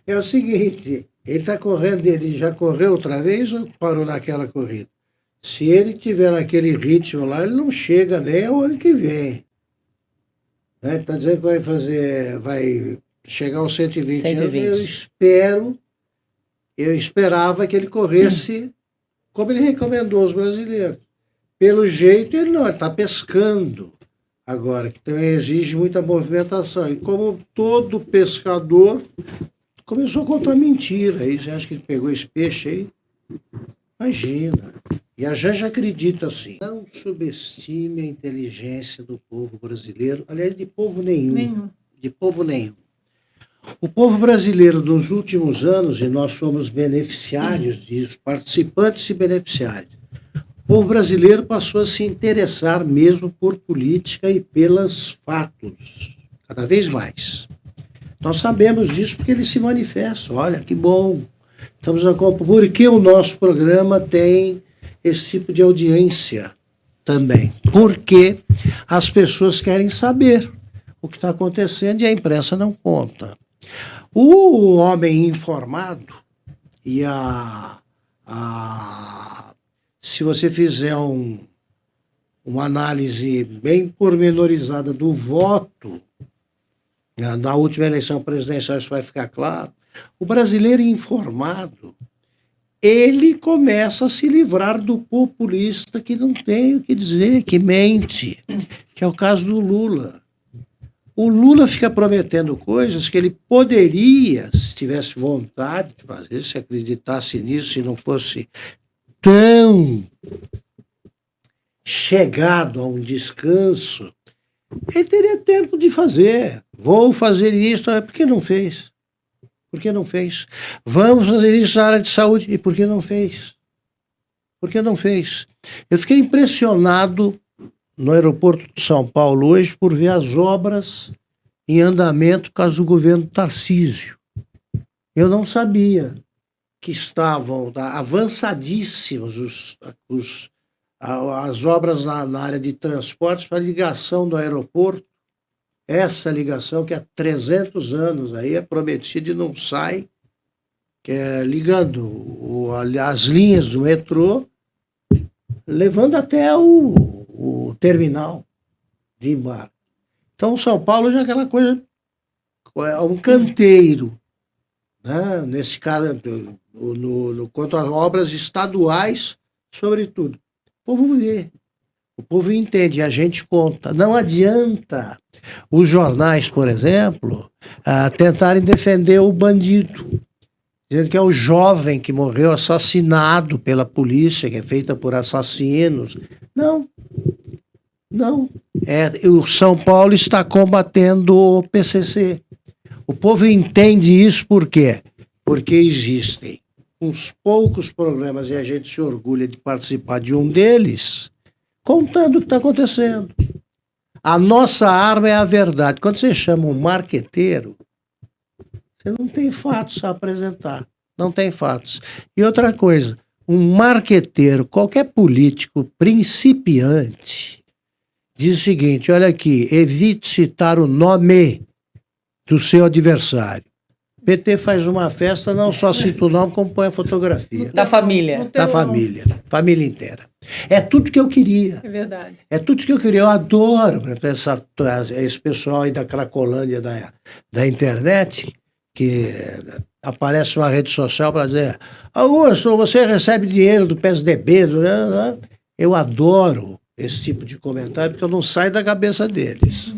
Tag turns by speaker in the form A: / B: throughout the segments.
A: É o seguinte, ele está correndo, ele já correu outra vez ou parou naquela corrida? Se ele tiver naquele ritmo lá, ele não chega nem ao ano que vem. Né? Está dizendo que vai chegar aos 120 anos.
B: 120.
A: Eu esperava que ele corresse como ele recomendou aos brasileiros. Pelo jeito, ele não, ele está pescando agora, que também exige muita movimentação. E como todo pescador, começou a contar mentira. Aí você acha que ele pegou esse peixe aí? Imagina. E a Janja acredita assim. Não subestime a inteligência do povo brasileiro, aliás, de povo nenhum. De povo nenhum. O povo brasileiro, nos últimos anos, e nós somos beneficiários disso, participantes e beneficiários, o povo brasileiro passou a se interessar mesmo por política e pelos fatos, cada vez mais. Nós sabemos disso porque eles se manifestam. Olha, que bom. Estamos por que o nosso programa tem esse tipo de audiência também? Porque as pessoas querem saber o que está acontecendo e a imprensa não conta. O homem informado e se você fizer uma análise bem pormenorizada do voto, na última eleição presidencial isso vai ficar claro, o brasileiro informado, ele começa a se livrar do populista que não tem o que dizer, que mente, que é o caso do Lula. O Lula fica prometendo coisas que ele poderia, se tivesse vontade de fazer, se acreditasse nisso, se não fosse tão chegado a um descanso, ele teria tempo de fazer. Vou fazer isso, por que não fez? Por que não fez? Vamos fazer isso na área de saúde, e por que não fez? Por que não fez? Eu fiquei impressionado no aeroporto de São Paulo hoje por ver as obras em andamento por causa do governo Tarcísio. Eu não sabia que estavam avançadíssimas as obras na área de transportes para ligação do aeroporto. Essa ligação que há 300 anos aí é prometida e não sai, que é ligando as linhas do metrô, levando até o terminal de embarque. Então, São Paulo já é aquela coisa, é um canteiro, né? Nesse caso, quanto às obras estaduais, sobretudo. O povo vê, o povo entende, a gente conta. Não adianta os jornais, por exemplo, tentarem defender o bandido, dizendo que é o jovem que morreu assassinado pela polícia, que é feita por assassinos. Não. O São Paulo está combatendo o PCC. O povo entende isso por quê? Porque existem uns poucos programas, e a gente se orgulha de participar de um deles, contando o que está acontecendo. A nossa arma é a verdade. Quando você chama um marqueteiro, você não tem fatos a apresentar. Não tem fatos. E outra coisa, um marqueteiro, qualquer político principiante, diz o seguinte: olha aqui, evite citar o nome do seu adversário. O PT faz uma festa, não só cita o nome, como põe a fotografia.
B: Da família.
A: Da família. Família inteira. É tudo que eu queria.
C: É verdade.
A: É tudo que eu queria. Eu adoro esse pessoal aí da Cracolândia da internet, que aparece uma rede social para dizer: Augusto, você recebe dinheiro do PSDB. Eu adoro esse tipo de comentário, porque eu não saio da cabeça deles.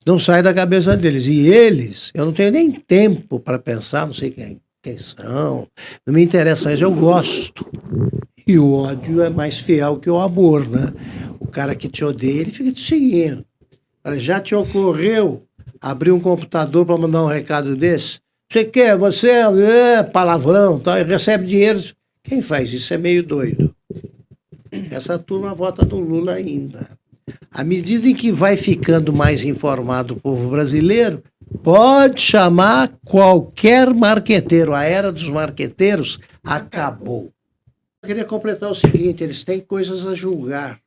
A: Não sai da cabeça deles. E eles, eu não tenho nem tempo para pensar, não sei quem são, não me interessa, mas eu gosto. E o ódio é mais fiel que o amor, né? O cara que te odeia, ele fica te seguindo. Já te ocorreu abrir um computador para mandar um recado desse? Você quer? Você é palavrão, tá? E recebe dinheiro. Quem faz isso é meio doido. Essa turma vota no Lula ainda. À medida em que vai ficando mais informado o povo brasileiro, pode chamar qualquer marqueteiro. A era dos marqueteiros acabou. Eu queria completar o seguinte: eles têm coisas a julgar.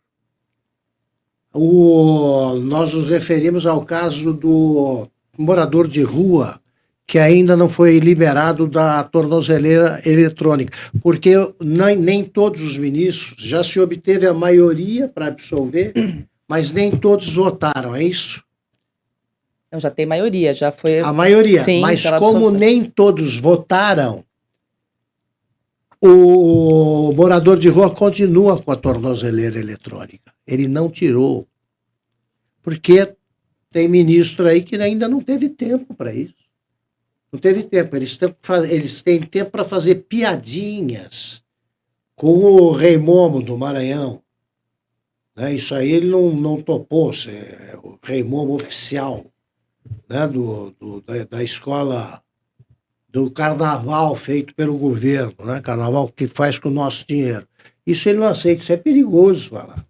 A: Nós nos referimos ao caso do morador de rua que ainda não foi liberado da tornozeleira eletrônica, porque nem todos os ministros, já se obteve a maioria para absolver, mas nem todos votaram, é isso?
B: Não, já tem maioria, já foi...
A: A maioria,
B: Sim,
A: mas
B: pela
A: como
B: absorção.
A: nem todos votaram, o morador de rua continua com a tornozeleira eletrônica. Ele não tirou, porque tem ministro aí que ainda não teve tempo para isso. Não teve tempo. Eles têm tempo para fazer piadinhas com o Rei Momo do Maranhão. Né? Isso aí ele não topou, ser o Rei Momo oficial, né? Da escola do carnaval feito pelo governo, né? Carnaval que faz com o nosso dinheiro. Isso ele não aceita, isso é perigoso falar.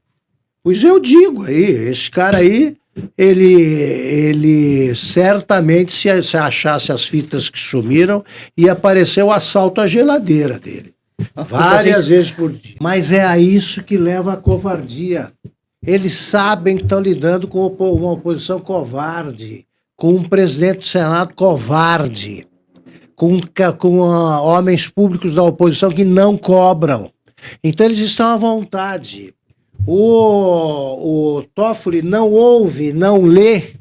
A: Pois eu digo aí, esse cara aí, ele certamente, se achasse as fitas que sumiram, ia aparecer o assalto à geladeira dele. Várias vezes por dia. Mas é a isso que leva a covardia. Eles sabem que estão lidando com uma oposição covarde, com um presidente do Senado covarde, com homens públicos da oposição que não cobram. Então eles estão à vontade. O Toffoli não ouve, não lê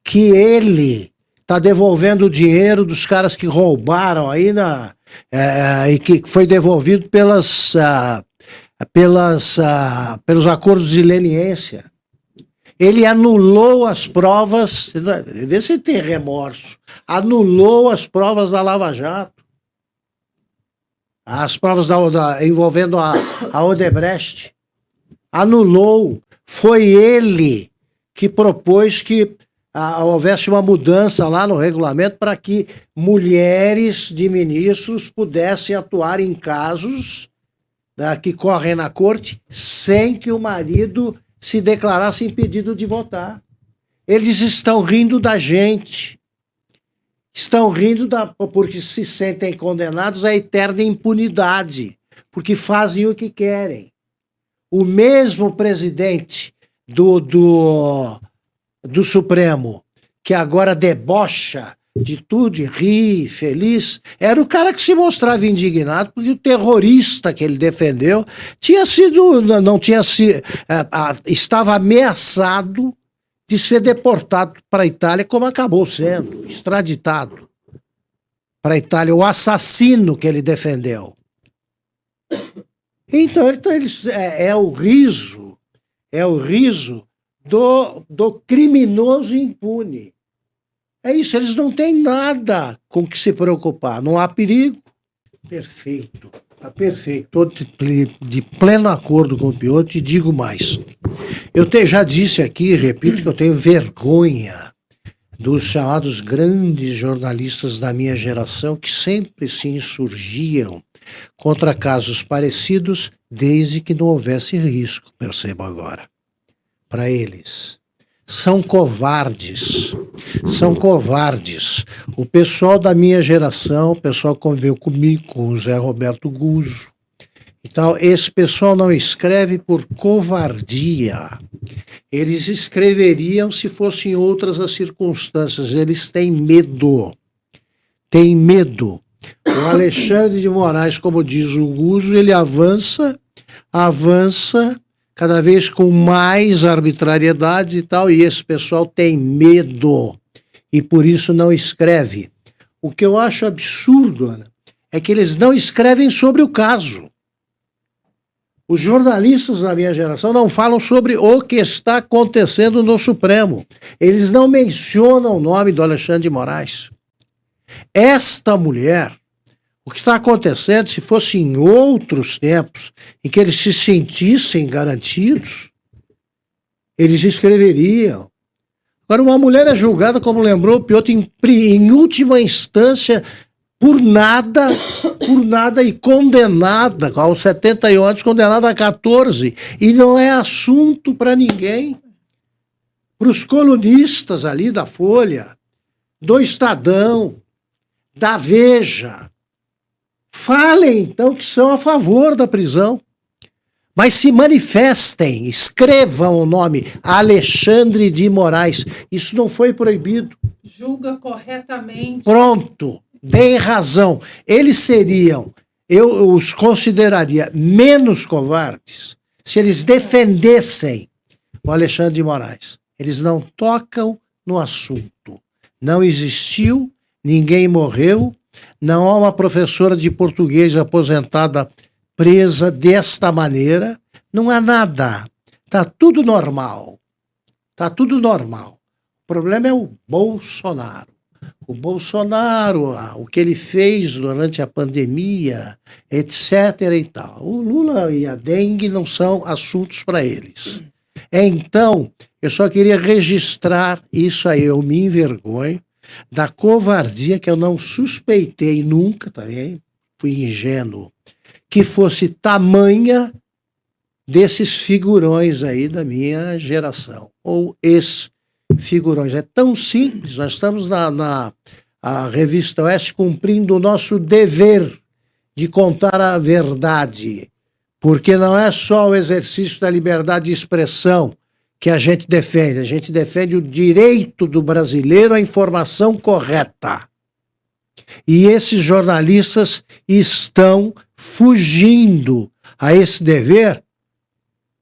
A: que ele está devolvendo o dinheiro dos caras que roubaram aí e que foi devolvido pelos acordos de leniência. Ele anulou as provas, vê se tem remorso, anulou as provas da Lava Jato, as provas envolvendo a Odebrecht. Anulou. Foi ele que propôs que houvesse uma mudança lá no regulamento para que mulheres de ministros pudessem atuar em casos que correm na corte sem que o marido se declarasse impedido de votar. Eles estão rindo da gente. Estão rindo porque se sentem condenados à eterna impunidade, porque fazem o que querem. O mesmo presidente do Supremo, que agora debocha de tudo e ri, feliz, era o cara que se mostrava indignado porque o terrorista que ele defendeu estava ameaçado de ser deportado para a Itália, como acabou sendo, extraditado para a Itália, o assassino que ele defendeu. Então é o riso do criminoso impune. É isso, eles não têm nada com que se preocupar, não há perigo. Perfeito, está perfeito, estou de pleno acordo com o Piotr e digo mais. Eu já disse aqui, repito, que eu tenho vergonha dos chamados grandes jornalistas da minha geração que sempre se insurgiam contra casos parecidos, desde que não houvesse risco, percebo agora. Para eles. São covardes. São covardes. O pessoal da minha geração, o pessoal que conviveu comigo, com o Zé Roberto Guzzo, e tal, esse pessoal não escreve por covardia. Eles escreveriam se fossem outras as circunstâncias. Eles têm medo. Têm medo. O Alexandre de Moraes, como diz o Guzzo, ele avança cada vez com mais arbitrariedade e tal, e esse pessoal tem medo e por isso não escreve. O que eu acho absurdo, Ana, é que eles não escrevem sobre o caso. Os jornalistas da minha geração não falam sobre o que está acontecendo no Supremo. Eles não mencionam o nome do Alexandre de Moraes. Esta mulher, o que está acontecendo, se fosse em outros tempos, em que eles se sentissem garantidos, eles escreveriam. Agora, uma mulher é julgada, como lembrou o Piotr, em última instância, por nada, e condenada, aos 71 anos, condenada a 14, e não é assunto para ninguém. Para os colunistas ali da Folha, do Estadão, da Veja, falem, então, que são a favor da prisão. Mas se manifestem, escrevam o nome Alexandre de Moraes. Isso não foi proibido.
C: Julga corretamente.
A: Pronto, deem razão. Eles seriam, eu os consideraria menos covardes se eles defendessem o Alexandre de Moraes. Eles não tocam no assunto. Não existiu, ninguém morreu, não há uma professora de português aposentada presa desta maneira, não há nada. Está tudo normal. Está tudo normal. O problema é o Bolsonaro. O Bolsonaro, o que ele fez durante a pandemia, etc. e tal. O Lula e a dengue não são assuntos para eles. Então, eu só queria registrar isso aí. Eu me envergonho da covardia que eu não suspeitei nunca, também fui ingênuo, que fosse tamanha desses figurões aí da minha geração, ou ex-figurões. É tão simples, nós estamos na Revista Oeste cumprindo o nosso dever de contar a verdade, porque não é só o exercício da liberdade de expressão que a gente defende o direito do brasileiro à informação correta. E esses jornalistas estão fugindo a esse dever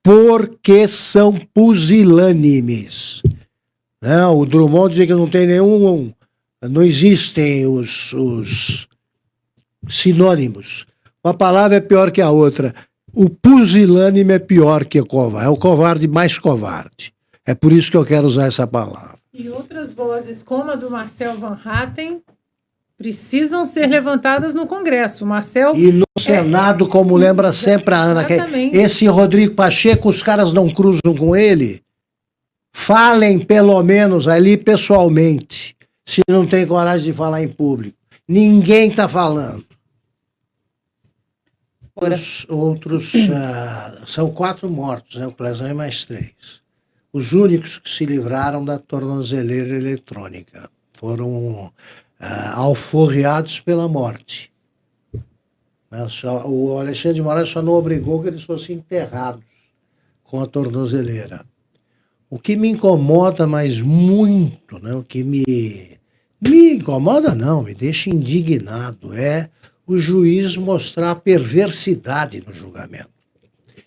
A: porque são pusilânimes. Não, o Drummond dizia que não tem nenhum, não existem os sinônimos. Uma palavra é pior que a outra. O pusilânime é pior que o covarde, é o covarde mais covarde. É por isso que eu quero usar essa palavra.
C: E outras vozes, como a do Marcel Van Hatten, precisam ser levantadas no Congresso. Marcel...
A: E no Senado, como lembra sempre a Ana, que esse Rodrigo Pacheco, os caras não cruzam com ele. Falem pelo menos ali pessoalmente, se não tem coragem de falar em público. Ninguém está falando. Os outros são 4 mortos, né? O Clesão é mais 3. Os únicos que se livraram da tornozeleira eletrônica foram alforreados pela morte. O Alexandre de Moraes só não obrigou que eles fossem enterrados com a tornozeleira. O que me incomoda mais muito, né? O que me incomoda não, me deixa indignado, é o juiz mostrar a perversidade no julgamento.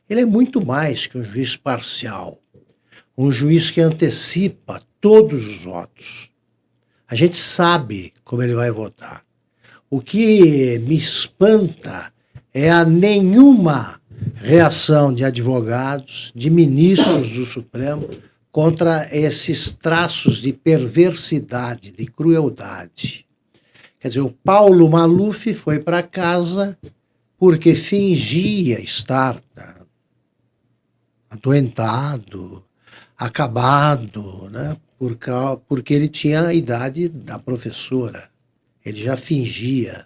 A: Ele é muito mais que um juiz parcial, um juiz que antecipa todos os votos. A gente sabe como ele vai votar. O que me espanta é a nenhuma reação de advogados, de ministros do Supremo, contra esses traços de perversidade, de crueldade. Quer dizer, o Paulo Maluf foi para casa porque fingia estar adoentado, acabado, né? Porque ele tinha a idade da professora. Ele já fingia.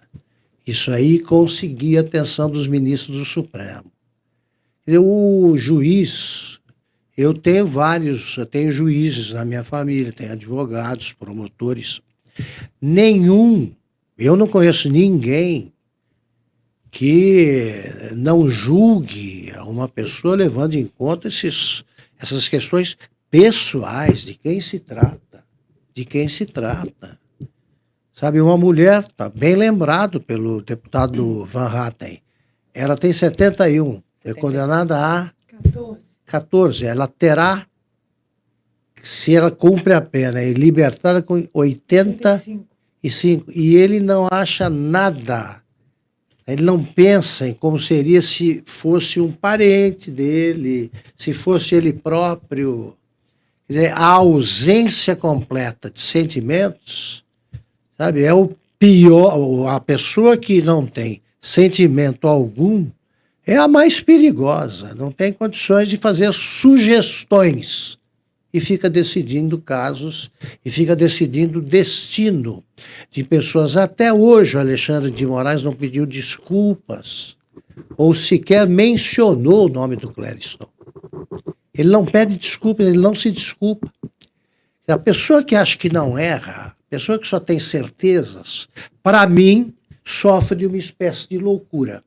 A: Isso aí conseguia a atenção dos ministros do Supremo. O juiz, eu tenho juízes na minha família, tenho advogados, promotores. Eu não conheço ninguém que não julgue uma pessoa levando em conta essas questões pessoais, de quem se trata. Sabe, uma mulher, está bem lembrado pelo deputado Van Hatten, ela tem 71, foi condenada a 14. Ela terá, se ela cumpre a pena, é libertada com 85. E ele não acha nada, ele não pensa em como seria se fosse um parente dele, se fosse ele próprio. Quer dizer, a ausência completa de sentimentos, sabe, é o pior. A pessoa que não tem sentimento algum é a mais perigosa, não tem condições de fazer sugestões e fica decidindo casos e fica decidindo destino de pessoas. Até hoje o Alexandre de Moraes não pediu desculpas ou sequer mencionou o nome do Clériston. Ele não pede desculpas, ele não se desculpa. A pessoa que acha que não erra, a pessoa que só tem certezas, para mim, sofre de uma espécie de loucura.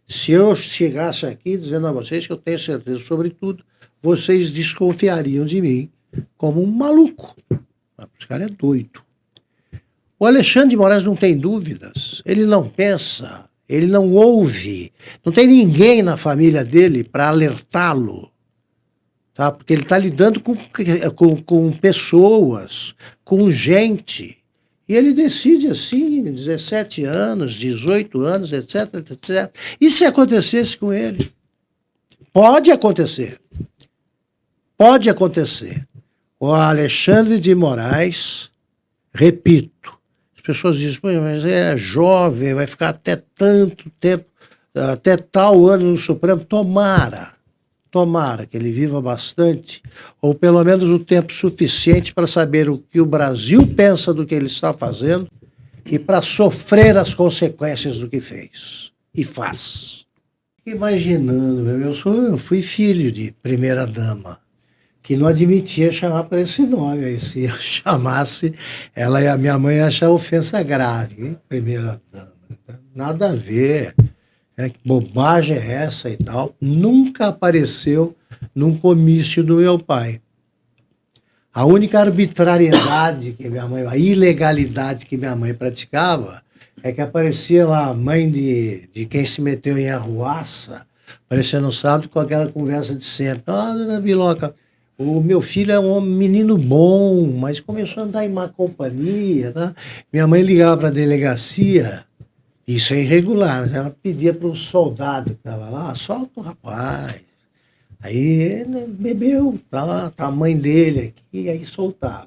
A: Se eu chegasse aqui dizendo a vocês que eu tenho certeza sobre tudo, vocês desconfiariam de mim como um maluco. Esse cara é doido. O Alexandre de Moraes não tem dúvidas. Ele não pensa, ele não ouve. Não tem ninguém na família dele para alertá-lo. Tá? Porque ele está lidando com pessoas, com gente. E ele decide assim, 17 anos, 18 anos, etc, etc. E se acontecesse com ele? Pode acontecer. Pode acontecer. O Alexandre de Moraes, repito, as pessoas dizem, mas ele é jovem, vai ficar até tanto tempo, até tal ano no Supremo. Tomara que ele viva bastante, ou pelo menos o tempo suficiente para saber o que o Brasil pensa do que ele está fazendo e para sofrer as consequências do que fez e faz. Imaginando, eu fui filho de primeira-dama, que não admitia chamar por esse nome. Aí, se eu chamasse, ela e a minha mãe iam achar ofensa grave, hein? Primeira-dama. Nada a ver. Que bobagem é essa e tal? Nunca apareceu num comício do meu pai. A única arbitrariedade que minha mãe, a ilegalidade que minha mãe praticava, é que aparecia lá a mãe de quem se meteu em arruaça, aparecendo no sábado com aquela conversa de sempre. Dona Biloca, o meu filho é um menino bom, mas começou a andar em má companhia. Tá? Minha mãe ligava para a delegacia. Isso é irregular. Ela pedia para um soldado que estava lá, solta o rapaz. Aí ele bebeu, tá a mãe dele aqui, aí soltava.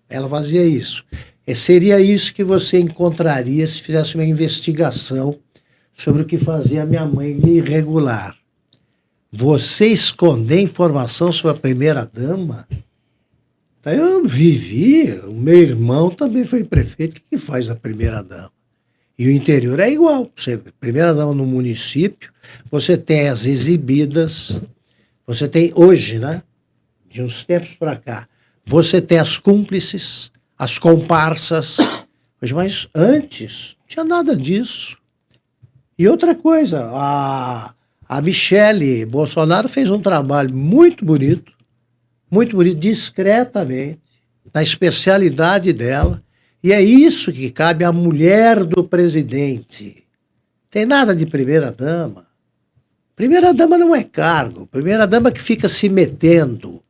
A: Ela fazia isso. E seria isso que você encontraria se fizesse uma investigação sobre o que fazia a minha mãe de irregular. Você esconder informação sobre a primeira-dama? Eu vivi, o meu irmão também foi prefeito. O que faz a primeira-dama? E o interior é igual. Você, primeira-dama no município, você tem as exibidas, você tem hoje, né? De uns tempos para cá, você tem as cúmplices, as comparsas, mas antes não tinha nada disso. E outra coisa, a Michele Bolsonaro fez um trabalho muito bonito, discretamente, na especialidade dela. E é isso que cabe à mulher do presidente. Tem nada de primeira-dama. Primeira-dama não é cargo. Primeira-dama que fica se metendo.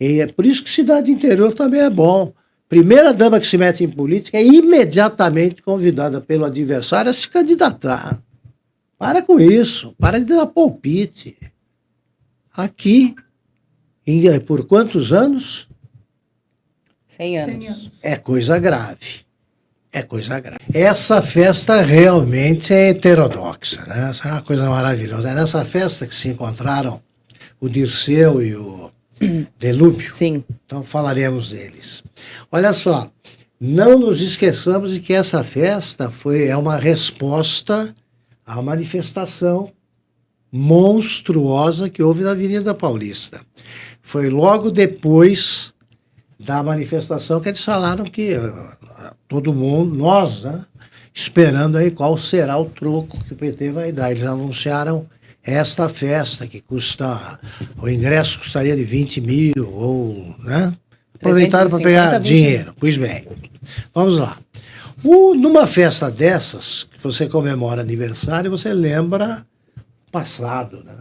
A: E é por isso que cidade interior também é bom. Primeira-dama que se mete em política é imediatamente convidada pelo adversário a se candidatar. Para com isso. Para de dar palpite. Aqui, por quantos anos?
B: 100 anos.
C: 100 anos.
A: É coisa grave. É coisa grave. Essa festa realmente é heterodoxa, né? Essa é uma coisa maravilhosa. É nessa festa que se encontraram o Dirceu e o Delúbio.
B: Sim.
A: Então falaremos deles. Olha só, não nos esqueçamos de que essa festa é uma resposta à manifestação monstruosa que houve na Avenida Paulista. Foi logo depois da manifestação que eles falaram que todo mundo, nós, né, esperando aí qual será o troco que o PT vai dar. Eles anunciaram esta festa que o ingresso custaria de 20 mil, ou, né? Aproveitaram para pegar dinheiro. Pois bem, vamos lá. Numa festa dessas, que você comemora aniversário, você lembra o passado, né?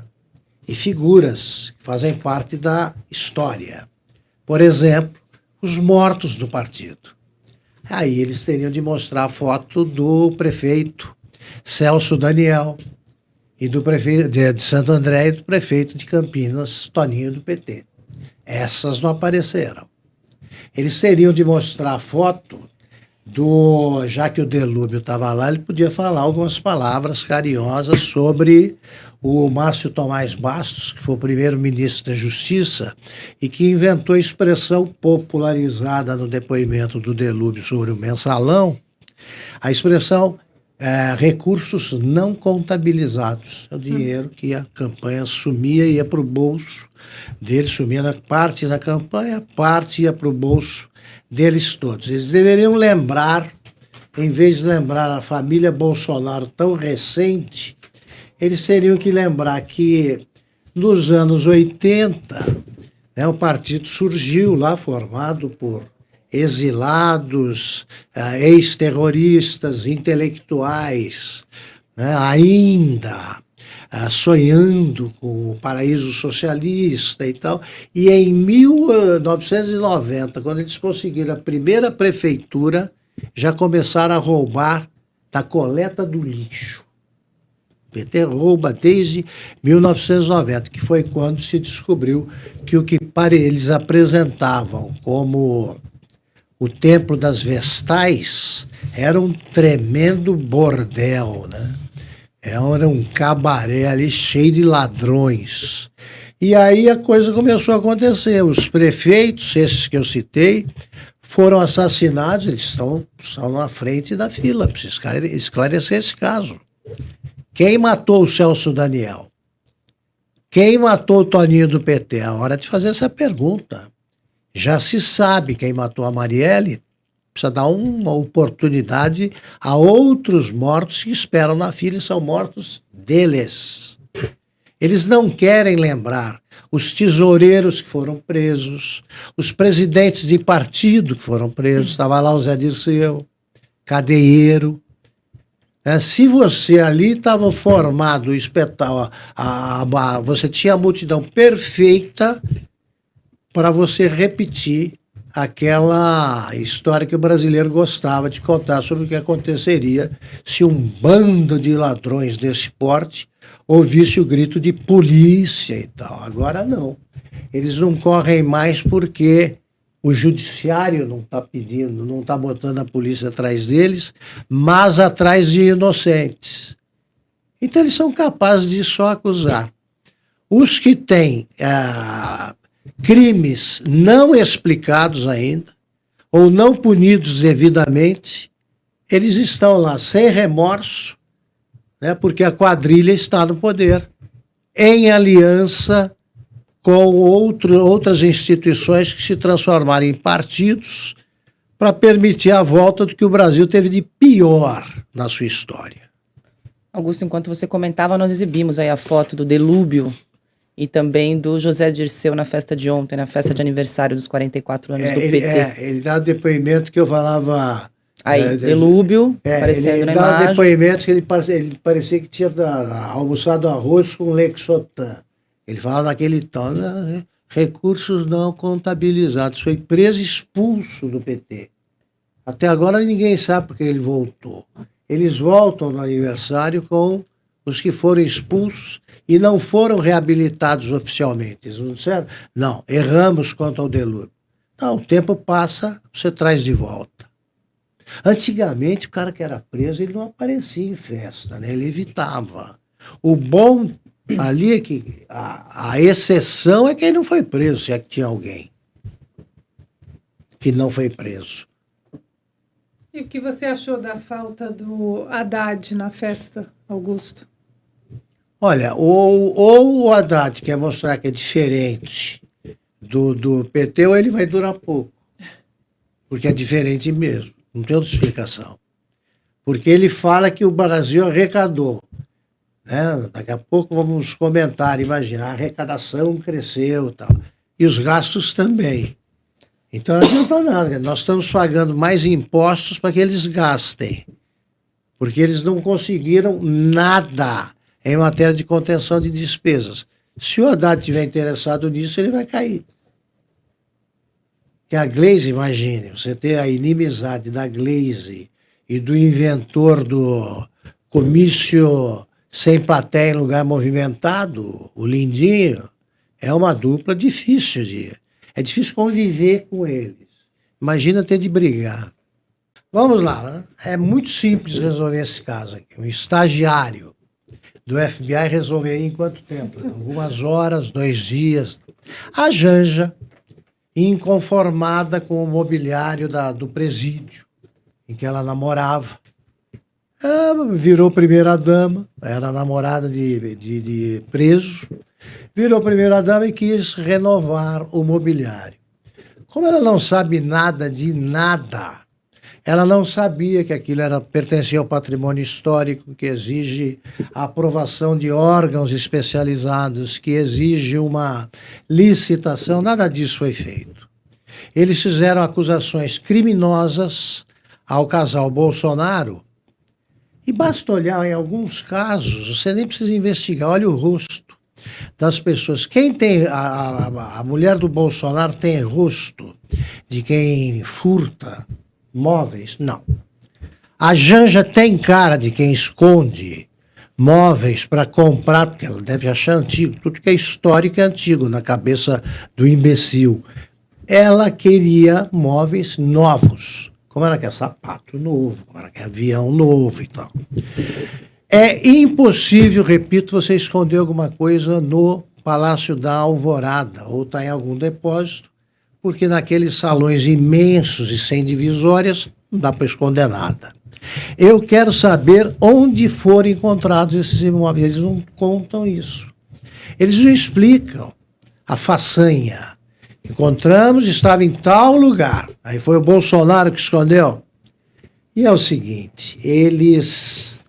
A: E figuras que fazem parte da história. Por exemplo, os mortos do partido. Aí eles teriam de mostrar a foto do prefeito Celso Daniel e do prefeito de Santo André e do prefeito de Campinas, Toninho, do PT. Essas não apareceram. Eles teriam de mostrar a foto já que o Delúbio estava lá, ele podia falar algumas palavras carinhosas sobre o Márcio Tomás Bastos, que foi o primeiro-ministro da Justiça e que inventou a expressão popularizada no depoimento do Delúbio sobre o mensalão, a expressão recursos não contabilizados. É o dinheiro que a campanha sumia e ia para o bolso dele, sumia parte na campanha, parte ia para o bolso deles todos. Eles deveriam lembrar, em vez de lembrar a família Bolsonaro tão recente, eles teriam que lembrar que nos anos 80, né, o partido surgiu lá formado por exilados, ex-terroristas, intelectuais, né, ainda sonhando com o paraíso socialista e tal. E em 1990, quando eles conseguiram a primeira prefeitura, já começaram a roubar da coleta do lixo. O PT rouba desde 1990, que foi quando se descobriu que o que eles apresentavam como o Templo das Vestais era um tremendo bordel, né? Era um cabaré ali cheio de ladrões. E aí a coisa começou a acontecer. Os prefeitos, esses que eu citei, foram assassinados, eles estão na frente da fila, para esclarecer esse caso. Quem matou o Celso Daniel? Quem matou o Toninho do PT? É a hora de fazer essa pergunta. Já se sabe quem matou a Marielle, precisa dar uma oportunidade a outros mortos que esperam na fila e são mortos deles. Eles não querem lembrar os tesoureiros que foram presos, os presidentes de partido que foram presos, estava lá o Zé Dirceu, cadeieiro. Se você ali estava formado o espetáculo, você tinha a multidão perfeita para você repetir aquela história que o brasileiro gostava de contar sobre o que aconteceria se um bando de ladrões desse porte ouvisse o grito de polícia e tal. Agora não. Eles não correm mais porque o judiciário não está pedindo, não está botando a polícia atrás deles, mas atrás de inocentes. Então eles são capazes de só acusar. Os que têm crimes não explicados ainda, ou não punidos devidamente, eles estão lá sem remorso, né, porque a quadrilha está no poder, em aliança com outras instituições que se transformaram em partidos para permitir a volta do que o Brasil teve de pior na sua história.
B: Augusto, enquanto você comentava, nós exibimos aí a foto do Delúbio e também do José Dirceu na festa de ontem, na festa de aniversário dos 44 anos do PT.
A: Ele dá depoimento que eu falava...
B: Aí, Delúbio, aparecendo na imagem.
A: Ele dá depoimentos que ele parecia que tinha almoçado arroz com Lexotan. Ele falava naquele tom, né? Recursos não contabilizados. Foi preso e expulso do PT. Até agora ninguém sabe porque ele voltou. Eles voltam no aniversário com os que foram expulsos e não foram reabilitados oficialmente. Eles não disseram, não, erramos quanto ao Delúbio. Não, o tempo passa, você traz de volta. Antigamente, o cara que era preso, ele não aparecia em festa, né? Ele evitava. O bom ali é que a exceção é quem não foi preso, se é que tinha alguém que não foi preso.
C: E o que você achou da falta do Haddad na festa, Augusto?
A: Olha, ou o Haddad quer mostrar que é diferente do PT, ou ele vai durar pouco. Porque é diferente mesmo. Não tem outra explicação. Porque ele fala que o Brasil arrecadou. Né? Daqui a pouco vamos comentar, imaginar, a arrecadação cresceu e tal. E os gastos também. Então não adianta nada. Nós estamos pagando mais impostos para que eles gastem. Porque eles não conseguiram nada em matéria de contenção de despesas. Se o Haddad estiver interessado nisso, ele vai cair. Que a Glaze, imagine, você ter a inimizade da Glaze e do inventor do comício sem plateia em lugar movimentado, o Lindinho, é uma dupla difícil é difícil conviver com eles. Imagina ter de brigar. Vamos lá, né? É muito simples resolver esse caso aqui. Um estagiário do FBI resolveria em quanto tempo? Algumas horas, 2 dias. A Janja, inconformada com o mobiliário do presídio em que ela namorava. Ela virou primeira-dama, era namorada de preso, virou primeira-dama e quis renovar o mobiliário. Como ela não sabe nada de nada, Ela não sabia que aquilo pertencia ao patrimônio histórico, que exige a aprovação de órgãos especializados, que exige uma licitação. Nada disso foi feito. Eles fizeram acusações criminosas ao casal Bolsonaro. E basta olhar, em alguns casos, você nem precisa investigar, olha o rosto das pessoas. Quem tem, a mulher do Bolsonaro tem rosto de quem furta móveis? Não. A Janja tem cara de quem esconde móveis para comprar, porque ela deve achar antigo. Tudo que é histórico é antigo na cabeça do imbecil. Ela queria móveis novos. Como ela quer sapato novo, como ela quer avião novo e tal. É impossível, repito, você esconder alguma coisa no Palácio da Alvorada ou está em algum depósito, porque naqueles salões imensos e sem divisórias não dá para esconder nada. Eu quero saber onde foram encontrados esses imóveis. Eles não contam isso. Eles não explicam a façanha. Encontramos, estava em tal lugar. Aí foi o Bolsonaro que escondeu. E é o seguinte, eles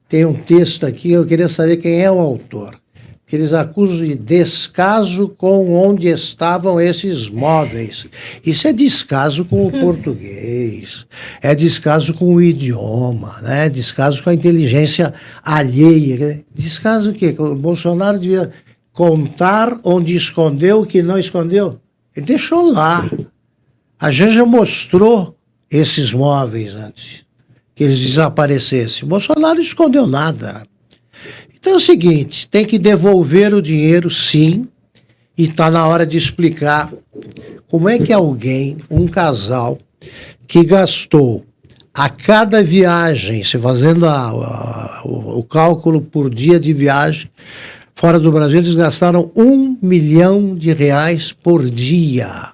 A: têm um texto aqui, eu queria saber quem é o autor. Que eles acusam de descaso com onde estavam esses móveis. Isso é descaso com o português, é descaso com o idioma, né? Descaso com a inteligência alheia. Descaso o quê? O Bolsonaro devia contar onde escondeu o que não escondeu. Ele deixou lá. A Janja mostrou esses móveis antes que eles desaparecessem. O Bolsonaro não escondeu nada. Então é o seguinte, tem que devolver o dinheiro, sim, e está na hora de explicar como é que alguém, um casal, que gastou a cada viagem, se fazendo o cálculo por dia de viagem, fora do Brasil, eles gastaram R$1 milhão por dia.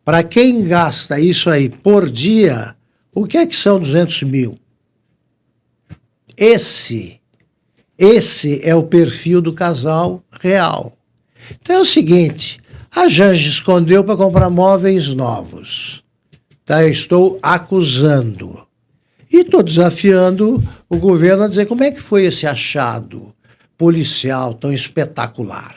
A: Para quem gasta isso aí por dia, o que é que são 200 mil? Esse é o perfil do casal real. Então é o seguinte, a Janja escondeu para comprar móveis novos. Tá? Eu estou acusando. E estou desafiando o governo a dizer como é que foi esse achado policial tão espetacular.